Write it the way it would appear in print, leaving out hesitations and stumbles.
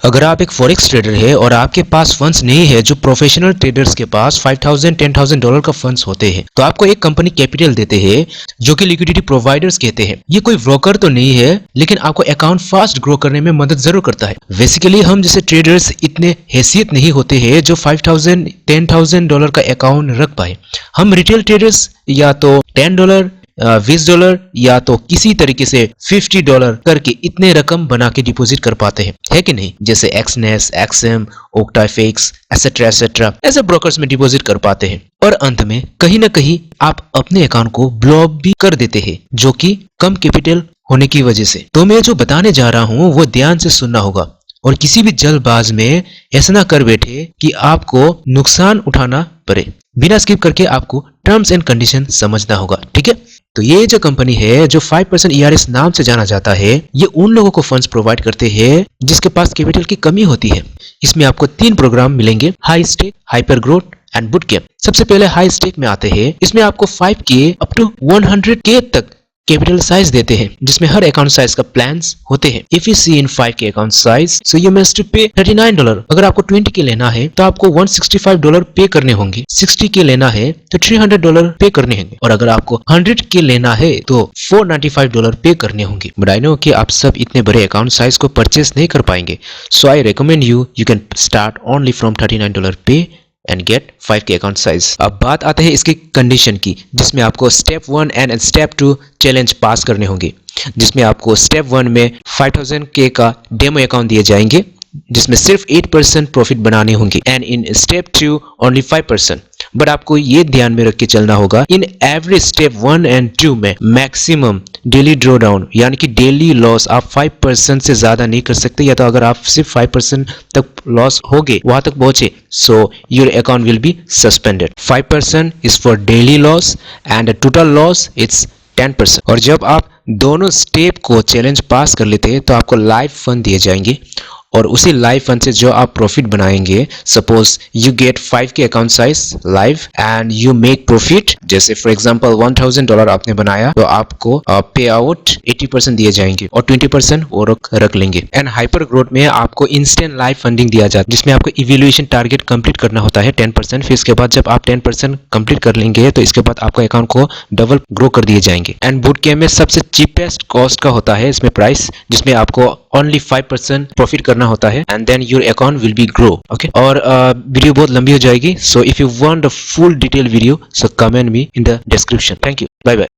अगर आप एक फॉरेक्स ट्रेडर है और आपके पास फंड्स नहीं है जो प्रोफेशनल ट्रेडर्स के पास $5,000-10,000 का फंड्स होते हैं, तो आपको एक कंपनी कैपिटल देते हैं जो कि लिक्विडिटी प्रोवाइडर्स कहते हैं। ये कोई ब्रोकर तो नहीं है, लेकिन आपको अकाउंट फास्ट ग्रो करने में मदद जरूर करता है। बेसिकली हम जैसे ट्रेडर्स इतने हैसियत नहीं होते हैं जो $5,000-10,000 का अकाउंट रख पाए। हम रिटेल ट्रेडर्स या तो $10, $20 या तो किसी तरीके से $50 करके इतने रकम बना के डिपॉजिट कर पाते हैं, है कि नहीं? जैसे एक्सनेस, एक्सएम, ओक्टाफिक्स एसेट्रा एसेट्रा ऐसे ब्रोकर्स में डिपॉजिट कर पाते हैं। और अंत में कहीं ना कहीं आप अपने अकाउंट को ब्लॉक भी कर देते हैं, जो कि कम कैपिटल होने की वजह से। तो मैं जो बताने जा रहा हूँ वो ध्यान से सुनना होगा और किसी भी जल्दबाज में ऐसा ना कर बैठे कि आपको नुकसान उठाना पड़े। बिना स्किप करके आपको टर्म्स एंड कंडीशन समझना होगा, ठीक है? तो ये जो कंपनी है जो 5% ERS नाम से जाना जाता है, ये उन लोगों को फंड्स प्रोवाइड करते हैं जिसके पास कैपिटल की कमी होती है। इसमें आपको 3 प्रोग्राम मिलेंगे, high stake, hyper growth and boot camp. सबसे पहले हाई स्टेक में आते हैं। इसमें आपको 5K अप टू 100K तक कैपिटल साइज देते हैं, जिसमें हर अकाउंट साइज का प्लान्स होते हैं। If you see in 5K account size, so you must pay $39। अगर आपको 20K लेना है तो आपको $165 पे करने होंगे। 60K लेना है तो $300 पे करने होंगे, और अगर आपको 100K लेना है तो $495 पे करने होंगे। बट आई नो कि आप सब इतने बड़े अकाउंट साइज को परचेस नहीं कर पाएंगे, so I recommend you can start only from $39 पे and gate 5K account size. अब बात आते हैं इसकी कंडीशन की, जिसमें आपको स्टेप 1 एंड स्टेप 2 चैलेंज पास करने होंगे। जिसमें आपको स्टेप 1 में 5000K का डेमो अकाउंट दिए जाएंगे, जिसमें सिर्फ 8% प्रॉफिट बनाने होंगे, and in step 2 only 5%। But आपको ये ध्यान में रख के चलना होगा, इन एवरी स्टेप 1 एंड 2 में मैक्सिमम डेली ड्रॉ डाउन यानी कि डेली लॉस आप 5% से ज्यादा नहीं कर सकते, या तो अगर आप सिर्फ 5% तक लॉस हो गए, वहां तक पहुंचे, so your account will be suspended. 5% is for daily loss and total loss it's 10%। और जब आप दोनों स्टेप को चैलेंज पास कर लेते हैं तो आपको लाइव फंड दिए जाएंगे, और उसी लाइव फंड से जो आप प्रॉफिट बनाएंगे, suppose you get 5K account size live and you make profit, जैसे फॉर एग्जांपल $1000 आपने बनाया, तो आपको पे आउट 80% दिए जाएंगे और 20% वो रख लेंगे। एंड हाइपर ग्रोथ में आपको इंस्टेंट लाइव फंडिंग दिया जाता है, जिसमें आपको इवैल्यूएशन टारगेट कंप्लीट करना होता है 10%। फिर इसके बाद जब आप 10% कंप्लीट कर लेंगे तो इसके बाद आपका अकाउंट को डबल ग्रो कर दिए जाएंगे। एंड बूट कैंप में सबसे चीपेस्ट कॉस्ट का होता है इसमें प्राइस, जिसमें आपको ओनली 5% प्रॉफिट करना होता है, and then your account will be grow. Okay, और वीडियो बहुत लंबी हो जाएगी, so if you want the full detail video, so comment me in the description. Thank you, bye bye.